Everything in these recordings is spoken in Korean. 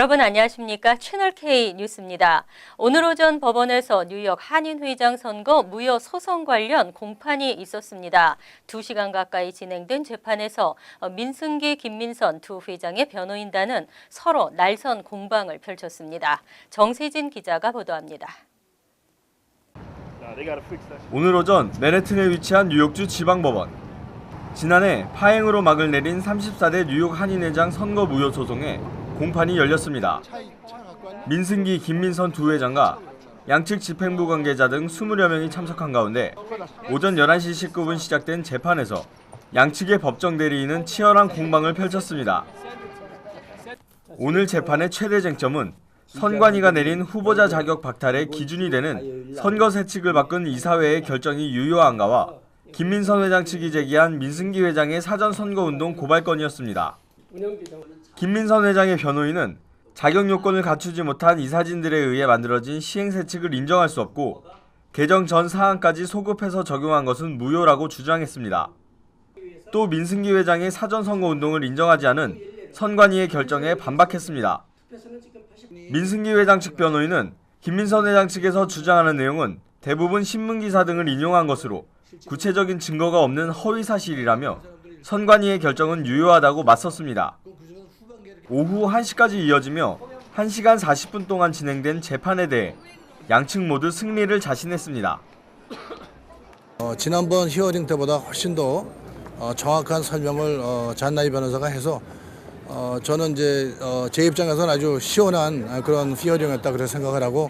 여러분 안녕하십니까? 채널K 뉴스입니다. 오늘 오전 법원에서 뉴욕 한인회장 선거 무효 소송 관련 공판이 있었습니다. 2시간 가까이 진행된 재판에서 민승기, 김민선 두 회장의 변호인단은 서로 날선 공방을 펼쳤습니다. 정세진 기자가 보도합니다. 오늘 오전 맨해튼에 위치한 뉴욕주 지방법원. 지난해 파행으로 막을 내린 34대 뉴욕 한인회장 선거 무효 소송에 공판이 열렸습니다. 민승기, 김민선 두 회장과 양측 집행부 관계자 등 20여 명이 참석한 가운데 오전 11시 19분 시작된 재판에서 양측의 법정 대리인은 치열한 공방을 펼쳤습니다. 오늘 재판의 최대 쟁점은 선관위가 내린 후보자 자격 박탈의 기준이 되는 선거 세칙을 바꾼 이사회의 결정이 유효한가와 김민선 회장 측이 제기한 민승기 회장의 사전 선거운동 고발건이었습니다. 김민선 회장의 변호인은 자격 요건을 갖추지 못한 이사진들에 의해 만들어진 시행세칙을 인정할 수 없고 개정 전 사항까지 소급해서 적용한 것은 무효라고 주장했습니다. 또 민승기 회장의 사전 선거운동을 인정하지 않은 선관위의 결정에 반박했습니다. 민승기 회장 측 변호인은 김민선 회장 측에서 주장하는 내용은 대부분 신문기사 등을 인용한 것으로 구체적인 증거가 없는 허위사실이라며 선관위의 결정은 유효하다고 맞섰습니다. 오후 1시까지 이어지며 1시간 40분 동안 진행된 재판에 대해 양측 모두 승리를 자신했습니다. 지난번 히어링 때보다 훨씬 더 정확한 설명을 잔나희 변호사가 해서 저는 이제 제 입장에서는 아주 시원한 그런 히어링이었다 그렇게 생각을 하고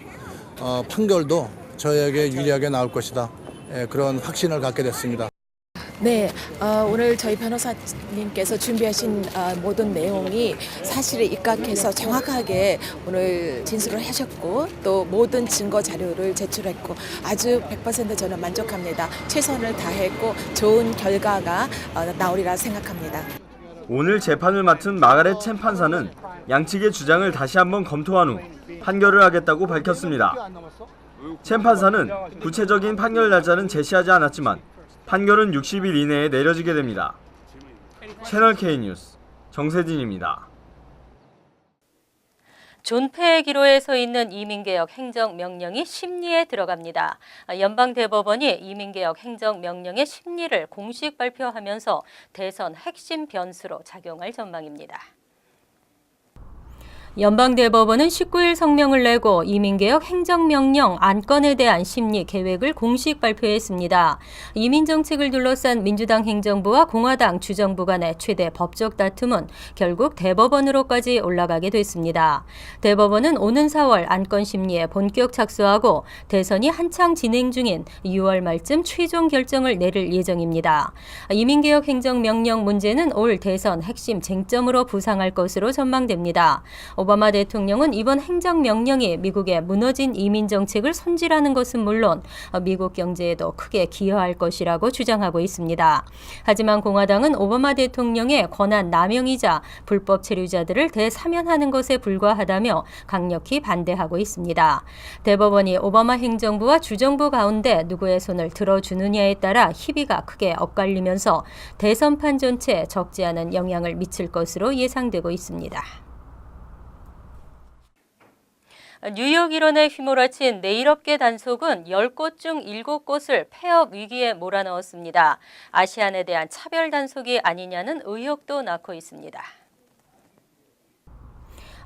판결도 저에게 유리하게 나올 것이다 그런 확신을 갖게 됐습니다. 네, 오늘 저희 변호사님께서 준비하신 모든 내용이 사실에 입각해서 정확하게 오늘 진술을 하셨고 또 모든 증거 자료를 제출했고 아주 100% 저는 만족합니다. 최선을 다했고 좋은 결과가 나오리라 생각합니다. 오늘 재판을 맡은 마가렛 챈 판사는 양측의 주장을 다시 한번 검토한 후 판결을 하겠다고 밝혔습니다. 챈 판사는 구체적인 판결 날짜는 제시하지 않았지만 판결은 60일 이내에 내려지게 됩니다. 채널K 뉴스 정세진입니다. 존폐의 기로에 서 있는 이민개혁 행정명령이 심리에 들어갑니다. 연방대법원이 이민개혁 행정명령의 심리를 공식 발표하면서 대선 핵심 변수로 작용할 전망입니다. 연방대법원은 19일 성명을 내고 이민개혁 행정명령 안건에 대한 심리 계획을 공식 발표했습니다. 이민정책을 둘러싼 민주당 행정부와 공화당 주정부 간의 최대 법적 다툼은 결국 대법원으로까지 올라가게 됐습니다. 대법원은 오는 4월 안건 심리에 본격 착수하고 대선이 한창 진행 중인 6월 말쯤 최종 결정을 내릴 예정입니다. 이민개혁 행정명령 문제는 올 대선 핵심 쟁점으로 부상할 것으로 전망됩니다. 오바마 대통령은 이번 행정명령이 미국의 무너진 이민정책을 손질하는 것은 물론 미국 경제에도 크게 기여할 것이라고 주장하고 있습니다. 하지만 공화당은 오바마 대통령의 권한 남용이자 불법 체류자들을 대사면하는 것에 불과하다며 강력히 반대하고 있습니다. 대법원이 오바마 행정부와 주정부 가운데 누구의 손을 들어주느냐에 따라 희비가 크게 엇갈리면서 대선판 전체에 적지 않은 영향을 미칠 것으로 예상되고 있습니다. 뉴욕 일원에 휘몰아친 네일업계 단속은 10곳 중 7곳을 폐업 위기에 몰아넣었습니다. 아시안에 대한 차별 단속이 아니냐는 의혹도 낳고 있습니다.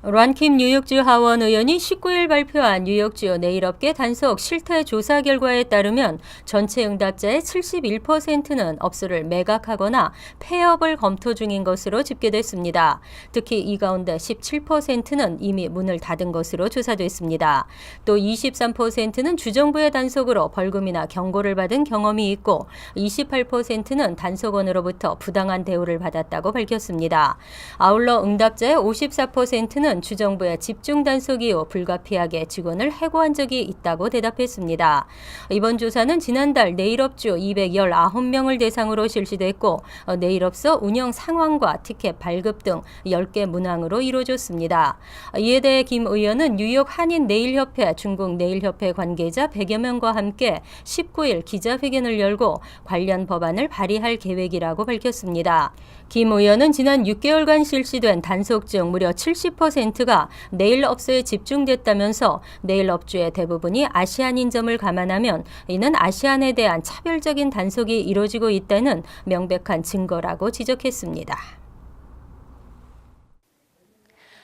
란킴 뉴욕주 하원 의원이 19일 발표한 뉴욕주 네일업계 단속 실태 조사 결과에 따르면 전체 응답자의 71%는 업소를 매각하거나 폐업을 검토 중인 것으로 집계됐습니다. 특히 이 가운데 17%는 이미 문을 닫은 것으로 조사됐습니다. 또 23%는 주정부의 단속으로 벌금이나 경고를 받은 경험이 있고 28%는 단속원으로부터 부당한 대우를 받았다고 밝혔습니다. 아울러 응답자의 54%는 주정부의 집중 단속 이후 불가피하게 직원을 해고한 적이 있다고 대답했습니다. 이번 조사는 지난달 네일업주 219명을 대상으로 실시됐고 네일업소 운영 상황과 티켓 발급 등 10개 문항으로 이루어졌습니다. 이에 대해 김 의원은 뉴욕 한인네일협회, 중국네일협회 관계자 100여 명과 함께 19일 기자회견을 열고 관련 법안을 발의할 계획이라고 밝혔습니다. 김 의원은 지난 6개월간 실시된 단속 중 무려 70% 80%가 네일업소에 집중됐다면서 네일업주의 대부분이 아시안인 점을 감안하면 이는 아시안에 대한 차별적인 단속이 이루어지고 있다는 명백한 증거라고 지적했습니다.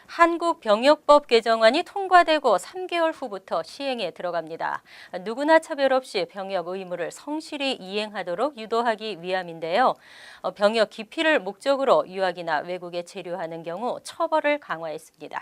한국병역법 개정안이 통과되고 3개월 후부터 시행에 들어갑니다. 누구나 차별 없이 병역 의무를 성실히 이행하도록 유도하기 위함인데요. 병역 기피를 목적으로 유학이나 외국에 체류하는 경우 처벌을 강화했습니다.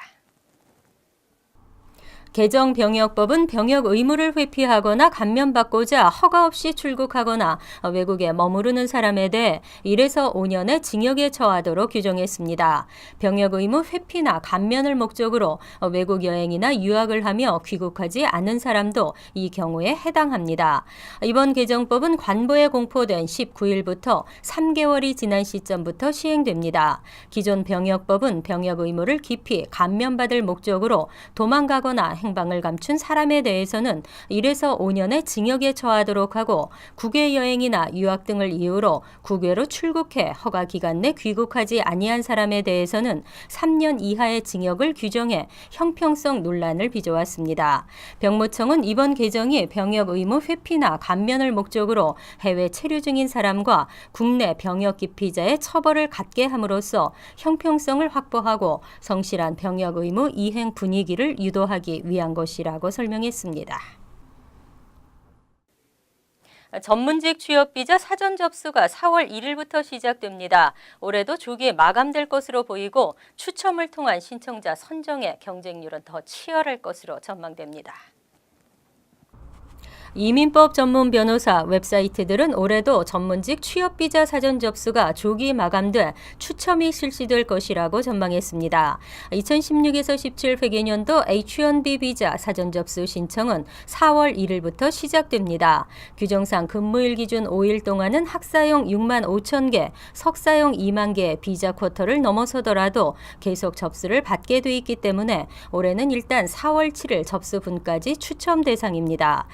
개정 병역법은 병역 의무를 회피하거나 감면받고자 허가 없이 출국하거나 외국에 머무르는 사람에 대해 1에서 5년의 징역에 처하도록 규정했습니다. 병역 의무 회피나 감면을 목적으로 외국 여행이나 유학을 하며 귀국하지 않은 사람도 이 경우에 해당합니다. 이번 개정법은 관보에 공포된 19일부터 3개월이 지난 시점부터 시행됩니다. 기존 병역법은 병역 의무를 기피, 감면받을 목적으로 도망가거나 행방을 감춘 사람에 대해서는 1에서 5년의 징역에 처하도록 하고 국외 여행이나 유학 등을 이유로 국외로 출국해 허가 기간 내 귀국하지 아니한 사람에 대해서는 3년 이하의 징역을 규정해 형평성 논란을 빚어왔습니다. 병무청은 이번 개정이 병역 의무 회피나 감면을 목적으로 해외 체류 중인 사람과 국내 병역 기피자의 처벌을 갖게 함으로써 형평성을 확보하고 성실한 병역 의무 이행 분위기를 유도하기 위한 것이라고 설명했습니다. 전문직 취업비자 사전 접수가 4월 1일부터 시작됩니다. 올해도 조기에 마감될 것으로 보이고 추첨을 통한 신청자 선정의 경쟁률은 더 치열할 것으로 전망됩니다. 이민법 전문 변호사 웹사이트들은 올해도 전문직 취업비자 사전 접수가 조기 마감돼 추첨이 실시될 것이라고 전망했습니다. 2016에서 17 회계년도 H-1B 비자 사전 접수 신청은 4월 1일부터 시작됩니다. 규정상 근무일 기준 5일 동안은 학사용 6만 5천 개, 석사용 2만 개의 비자 쿼터를 넘어서더라도 계속 접수를 받게 돼 있기 때문에 올해는 일단 4월 7일 접수분까지 추첨 대상입니다.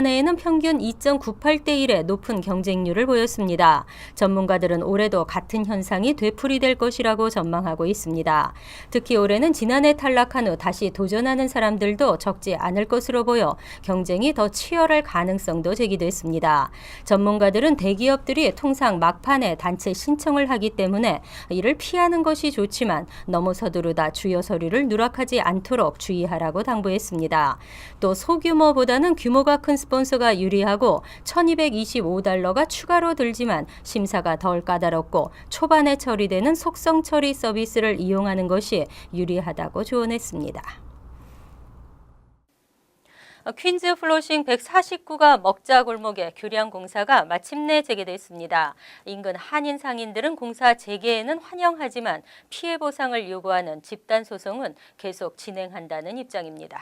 지난해에는 평균 2.98대 1의 높은 경쟁률을 보였습니다. 전문가들은 올해도 같은 현상이 되풀이될 것이라고 전망하고 있습니다. 특히 올해는 지난해 탈락한 후 다시 도전하는 사람들도 적지 않을 것으로 보여 경쟁이 더 치열할 가능성도 제기됐습니다. 전문가들은 대기업들이 통상 막판에 단체 신청을 하기 때문에 이를 피하는 것이 좋지만 너무 서두르다 주요 서류를 누락하지 않도록 주의하라고 당부했습니다. 또 소규모보다는 규모가 큰 스폰서가 유리하고 $1,225가 추가로 들지만 심사가 덜 까다롭고 초반에 처리되는 속성 처리 서비스를 이용하는 것이 유리하다고 조언했습니다. 퀸즈 플로싱 149가 먹자 골목의 교량 공사가 마침내 재개됐습니다. 인근 한인 상인들은 공사 재개에는 환영하지만 피해 보상을 요구하는 집단 소송은 계속 진행한다는 입장입니다.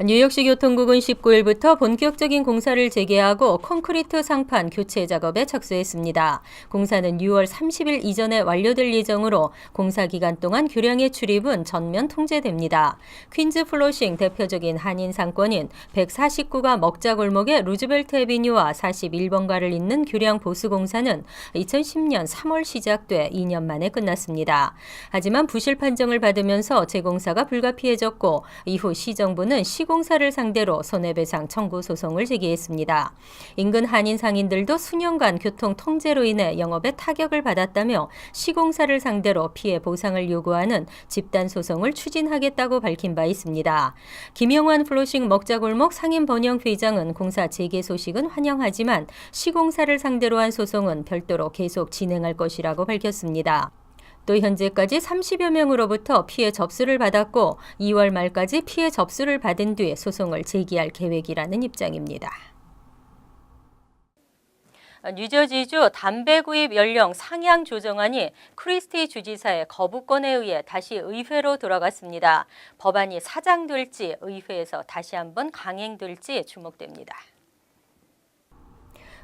뉴욕시 교통국은 19일부터 본격적인 공사를 재개하고 콘크리트 상판 교체 작업에 착수했습니다. 공사는 6월 30일 이전에 완료될 예정으로 공사 기간 동안 교량의 출입은 전면 통제됩니다. 퀸즈 플로싱 대표적인 한인 상권인 149가 먹자 골목의 루즈벨트 애비뉴와 41번가를 잇는 교량 보수 공사는 2010년 3월 시작돼 2년 만에 끝났습니다. 하지만 부실 판정을 받으면서 재공사가 불가피해졌고 이후 시정부는 시공사를 상대로 손해배상 청구 소송을 제기했습니다. 인근 한인 상인들도 수년간 교통 통제로 인해 영업에 타격을 받았다며 시공사를 상대로 피해 보상을 요구하는 집단 소송을 추진하겠다고 밝힌 바 있습니다. 김영환 플로싱 먹자골목 상인 번영 회장은 공사 재개 소식은 환영하지만 시공사를 상대로 한 소송은 별도로 계속 진행할 것이라고 밝혔습니다. 또 현재까지 30여 명으로부터 피해 접수를 받았고 2월 말까지 피해 접수를 받은 뒤에 소송을 제기할 계획이라는 입장입니다. 뉴저지주 담배 구입 연령 상향 조정안이 크리스티 주지사의 거부권에 의해 다시 의회로 돌아갔습니다. 법안이 사장될지 의회에서 다시 한번 강행될지 주목됩니다.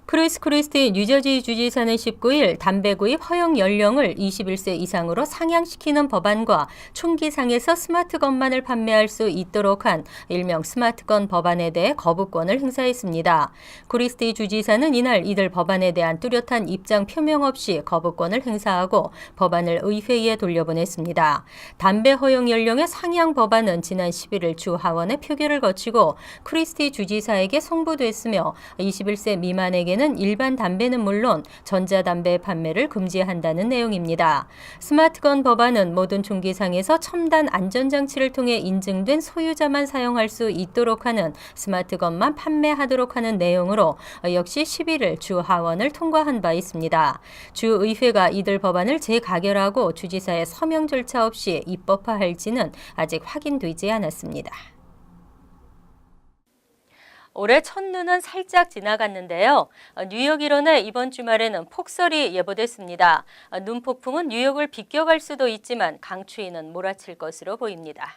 크리스 크리스티 뉴저지 주지사는 19일 담배 구입 허용 연령을 21세 이상으로 상향시키는 법안과 총기상에서 스마트건만을 판매할 수 있도록 한 일명 스마트건 법안에 대해 거부권을 행사했습니다. 크리스티 주지사는 이날 이들 법안에 대한 뚜렷한 입장 표명 없이 거부권을 행사하고 법안을 의회에 돌려보냈습니다. 담배 허용 연령의 상향 법안은 지난 11일 주 하원의 표결을 거치고 크리스티 주지사에게 송부됐으며 21세 미만에게는 일반 담배는 물론 전자담배 판매를 금지한다는 내용입니다. 스마트건 법안은 모든 총기상에서 첨단 안전장치를 통해 인증된 소유자만 사용할 수 있도록 하는 스마트건만 판매하도록 하는 내용으로 역시 11일 주 하원을 통과한 바 있습니다. 주 의회가 이들 법안을 재가결하고 주지사의 서명 절차 없이 입법화할지는 아직 확인되지 않았습니다. 올해 첫눈은 살짝 지나갔는데요. 뉴욕 일원에 이번 주말에는 폭설이 예보됐습니다. 눈폭풍은 뉴욕을 비껴갈 수도 있지만 강추위는 몰아칠 것으로 보입니다.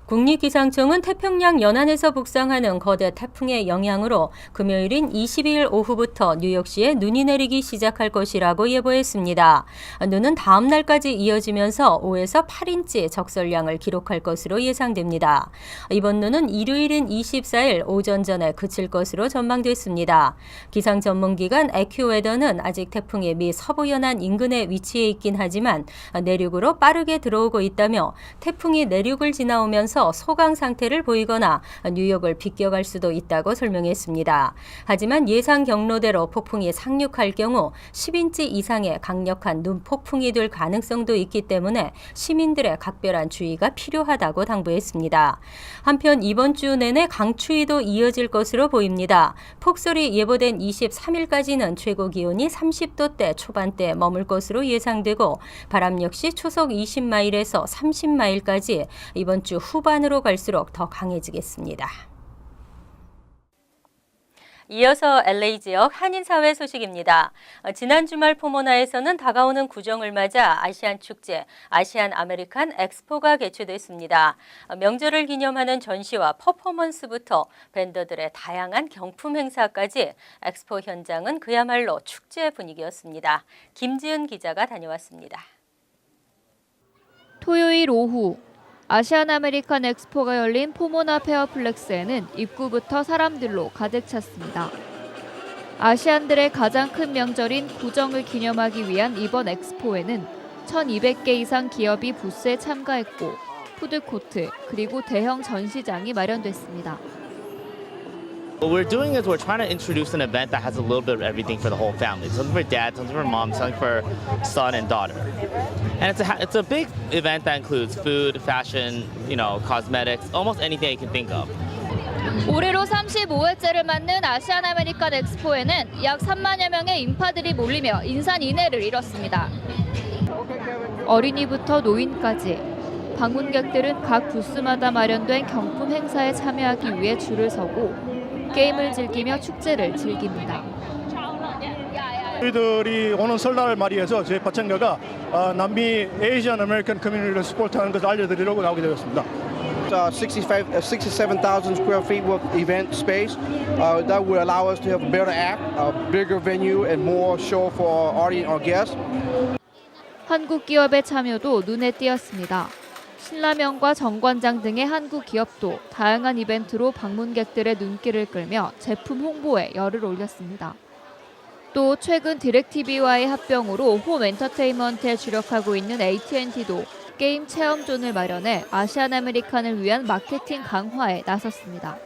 국립기상청은 태평양 연안에서 북상하는 거대 태풍의 영향으로 금요일인 22일 오후부터 뉴욕시에 눈이 내리기 시작할 것이라고 예보했습니다. 눈은 다음 날까지 이어지면서 5에서 8인치 적설량을 기록할 것으로 예상됩니다. 이번 눈은 일요일인 24일 오전 전에 그칠 것으로 전망됐습니다. 기상 전문기관 에큐웨더는 아직 태풍이 미 서부 연안 인근에 위치해 있긴 하지만 내륙으로 빠르게 들어오고 있다며 태풍이 내륙을 지나오면서 소강 상태를 보이거나 뉴욕을 비껴갈 수도 있다고 설명했습니다. 하지만 예상 경로대로 폭풍이 상륙할 경우 10인치 이상의 강력한 눈폭풍이 될 가능성도 있기 때문에 시민들의 각별한 주의가 필요하다고 당부했습니다. 한편 이번 주 내내 강추위도 이어질 것으로 보입니다. 폭설이 예보된 23일까지는 최고 기온이 30도대 초반대에 머물 것으로 예상되고 바람 역시 초속 20마일에서 30마일까지 이번 주 후반으로 갈수록 더 강해지겠습니다. 이어서 LA 지역 한인사회 소식입니다. 지난 주말 포모나에서는 다가오는 구정을 맞아 아시안 축제, 아시안 아메리칸 엑스포가 개최됐습니다. 명절을 기념하는 전시와 퍼포먼스부터 밴더들의 다양한 경품 행사까지 엑스포 현장은 그야말로 축제 분위기였습니다. 김지은 기자가 다녀왔습니다. 토요일 오후 아시안 아메리칸 엑스포가 열린 포모나 페어플렉스에는 입구부터 사람들로 가득 찼습니다. 아시안들의 가장 큰 명절인 구정을 기념하기 위한 이번 엑스포에는 1,200개 이상 기업이 부스에 참가했고 푸드코트 그리고 대형 전시장이 마련됐습니다. What we're doing is we're trying to introduce an event that has a little bit of everything for the whole family. Something for dad, something for mom, something for son and daughter. And it's a big event that includes food, fashion, cosmetics, almost anything you can think of. 올해로 35회째를 맞는 아시안 아메리칸 엑스포에는 약 3만여 명의 인파들이 몰리며 인산인해를 이뤘습니다. 어린이부터 노인까지 방문객들은 각 부스마다 마련된 경품 행사에 참여하기 위해 줄을 서고 게임을 즐기며 축제를 즐깁니다. 저희들이 오는 설날 말이어서 저희 파천가가 남미 에이지안 아메리칸 커뮤니티를 스포트하는 것을 알려드리려고 나오게 되었습니다. 67,000 square feet of event space that will allow us to have a better act, a bigger venue, and more show for our audience, our guests. 한국 기업의 참여도 눈에 띄었습니다. 신라면과 정관장 등의 한국 기업도 다양한 이벤트로 방문객들의 눈길을 끌며 제품 홍보에 열을 올렸습니다. 또 최근 디렉TV와의 합병으로 홈 엔터테인먼트에 주력하고 있는 AT&T도 게임 체험존을 마련해 아시안 아메리칸을 위한 마케팅 강화에 나섰습니다.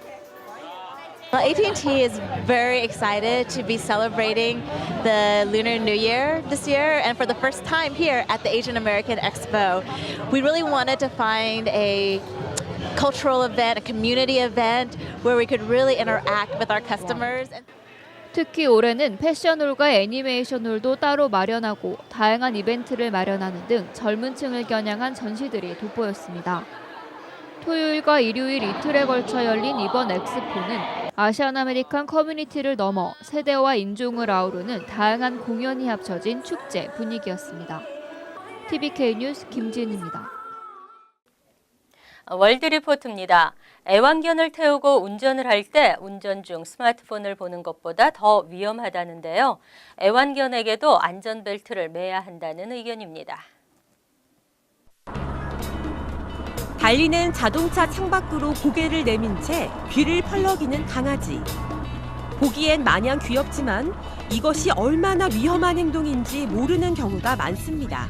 AT&T is very excited to be celebrating the Lunar New Year this year, and for the first time here at the Asian American Expo. We really wanted to find a cultural event, a community event, where we could really interact with our customers. 특히 올해는 패션홀과 애니메이션홀도 따로 마련하고 다양한 이벤트를 마련하는 등 젊은 층을 겨냥한 전시들이 돋보였습니다. 토요일과 일요일 이틀에 걸쳐 열린 이번 엑스포는 아시안 아메리칸 커뮤니티를 넘어 세대와 인종을 아우르는 다양한 공연이 합쳐진 축제 분위기였습니다. TVK 뉴스 김지은입니다. 월드리포트입니다. 애완견을 태우고 운전을 할 때 운전 중 스마트폰을 보는 것보다 더 위험하다는데요. 애완견에게도 안전벨트를 매야 한다는 의견입니다. 달리는 자동차 창밖으로 고개를 내민 채 귀를 펄럭이는 강아지. 보기엔 마냥 귀엽지만 이것이 얼마나 위험한 행동인지 모르는 경우가 많습니다.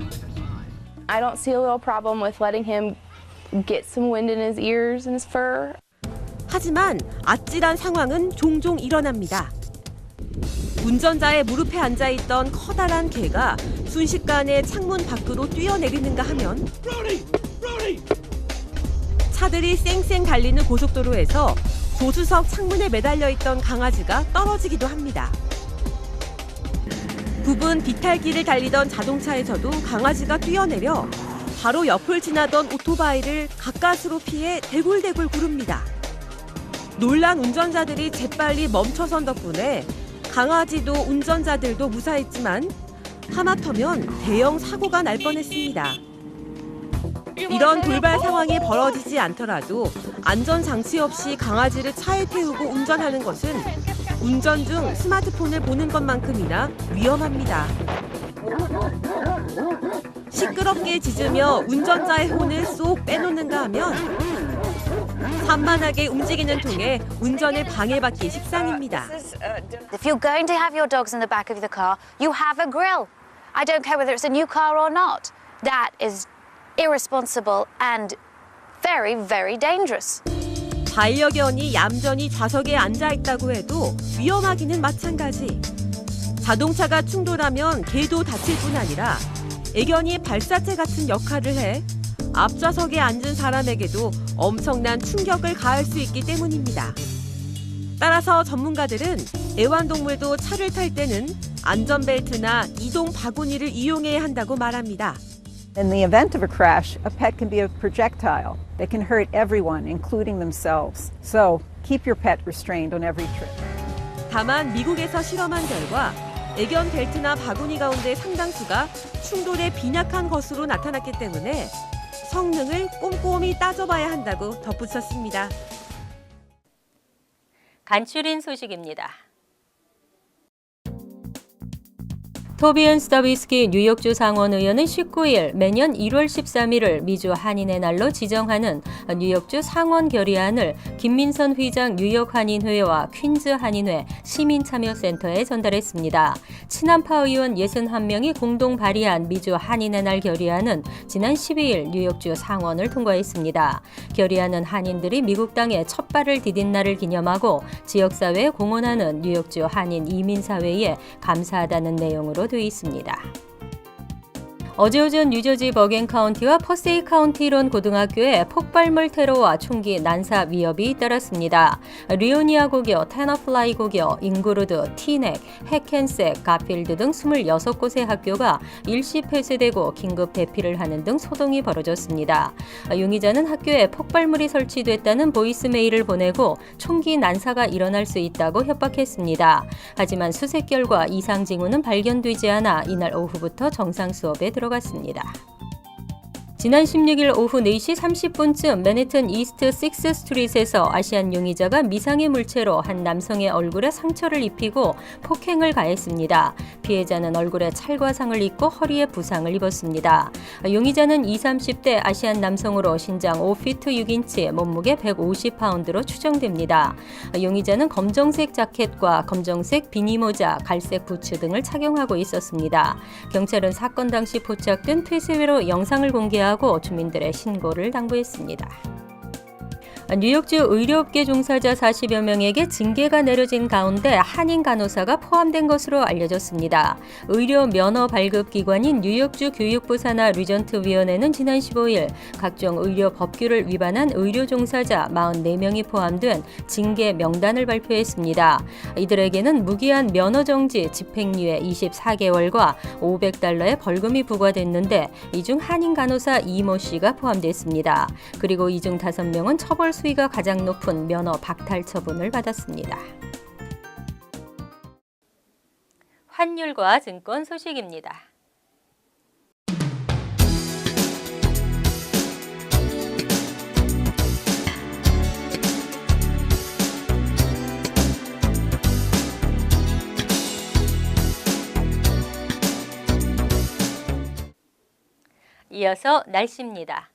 I don't see a little problem with letting him get some wind in his ears and his fur. 하지만 아찔한 상황은 종종 일어납니다. 운전자의 무릎에 앉아있던 커다란 개가 순식간에 창문 밖으로 뛰어내리는가 하면 차들이 쌩쌩 달리는 고속도로에서 조수석 창문에 매달려 있던 강아지가 떨어지기도 합니다. 부분 비탈길을 달리던 자동차에서도 강아지가 뛰어내려 바로 옆을 지나던 오토바이를 가까스로 피해 대굴대굴 구릅니다. 놀란 운전자들이 재빨리 멈춰선 덕분에 강아지도 운전자들도 무사했지만 하마터면 대형 사고가 날 뻔했습니다. 이런 돌발 상황이 벌어지지 않더라도 안전장치 없이 강아지를 차에 태우고 운전하는 것은 운전 중 스마트폰을 보는 것만큼이나 위험합니다. 시끄럽게 짖으며 운전자의 혼을 쏙 빼놓는가 하면 산만하게 움직이는 통에 운전을 방해받기 십상입니다. If you're going to have your dogs in the back of the car, you have a grill. I don't care whether it's a new car or not. That is irresponsible and very, very dangerous. 반려견이 얌전히 좌석에 앉아있다고 해도 위험하기는 마찬가지. 자동차가 충돌하면 개도 다칠 뿐 아니라 애견이 발사체 같은 역할을 해 앞좌석에 앉은 사람에게도 엄청난 충격을 가할 수 있기 때문입니다. 따라서 전문가들은 애완동물도 차를 탈 때는 안전벨트나 이동 바구니를 이용해야 한다고 말합니다. In the event of a crash, a pet can be a projectile that can hurt everyone, including themselves. So, keep your pet restrained on every trip. 다만 미국에서 실험한 결과 애견 벨트나 바구니 가운데 상당수가 충돌에 빈약한 것으로 나타났기 때문에 성능을 꼼꼼히 따져봐야 한다고 덧붙였습니다. 간추린 소식입니다. 토비언 스타비스키 뉴욕주 상원의원은 19일 매년 1월 13일을 미주 한인의 날로 지정하는 뉴욕주 상원 결의안을 김민선 회장 뉴욕 한인회와 퀸즈 한인회 시민참여센터에 전달했습니다. 친한파 의원 61명이 공동 발의한 미주 한인의 날 결의안은 지난 12일 뉴욕주 상원을 통과했습니다. 결의안은 한인들이 미국 땅에 첫 발을 디딘 날을 기념하고 지역사회에 공헌하는 뉴욕주 한인 이민사회에 감사하다는 내용으로 되어 있습니다. 어제 오전 뉴저지 버겐 카운티와 퍼세이 카운티론 고등학교에 폭발물 테러와 총기 난사 위협이 잇따랐습니다. 리오니아 고교, 테너플라이 고교, 잉그루드, 티넥, 해켄색, 가필드 등 26곳의 학교가 일시 폐쇄되고 긴급 대피를 하는 등 소동이 벌어졌습니다. 용의자는 학교에 폭발물이 설치됐다는 보이스메일을 보내고 총기 난사가 일어날 수 있다고 협박했습니다. 하지만 수색 결과 이상 징후는 발견되지 않아 이날 오후부터 정상 수업에 들어갔습니다. 지난 16일 오후 4시 30분쯤 맨해튼 이스트 6th 스트릿에서 아시안 용의자가 미상의 물체로 한 남성의 얼굴에 상처를 입히고 폭행을 가했습니다. 피해자는 얼굴에 찰과상을 입고 허리에 부상을 입었습니다. 용의자는 20, 30대 아시안 남성으로 신장 5피트 6인치, 몸무게 150파운드로 추정됩니다. 용의자는 검정색 자켓과 검정색 비니모자, 갈색 부츠 등을 착용하고 있었습니다. 경찰은 사건 당시 포착된 폐쇄회로 영상을 공개하고 주민들의 신고를 당부했습니다. 뉴욕주 의료업계 종사자 40여 명에게 징계가 내려진 가운데 한인 간호사가 포함된 것으로 알려졌습니다. 의료 면허 발급 기관인 뉴욕주 교육부 산하 리전트위원회는 지난 15일 각종 의료 법규를 위반한 의료 종사자 44명이 포함된 징계 명단을 발표했습니다. 이들에게는 무기한 면허 정지, 집행유예 24개월과 $500의 벌금이 부과됐는데 이 중 한인 간호사 이모 씨가 포함됐습니다. 그리고 이 중 5명은 처벌 수위가 가장 높은 면허 박탈 처분을 받았습니다. 환율과 증권 소식입니다. 이어서 날씨입니다.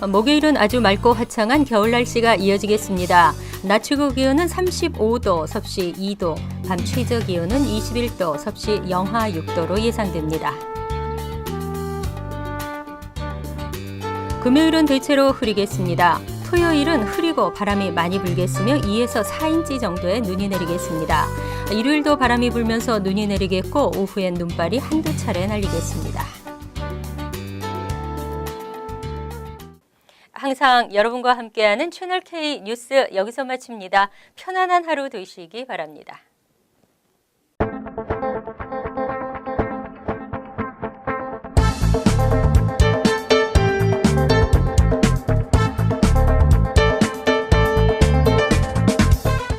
목요일은 아주 맑고 화창한 겨울 날씨가 이어지겠습니다. 낮 최고 기온은 35도, 섭씨 2도, 밤 최저 기온은 21도, 섭씨 영하 6도로 예상됩니다. 금요일은 대체로 흐리겠습니다. 토요일은 흐리고 바람이 많이 불겠으며 2에서 4인치 정도의 눈이 내리겠습니다. 일요일도 바람이 불면서 눈이 내리겠고 오후엔 눈발이 한두 차례 날리겠습니다. 항상 여러분과 함께하는 채널K 뉴스 여기서 마칩니다. 편안한 하루 되시기 바랍니다.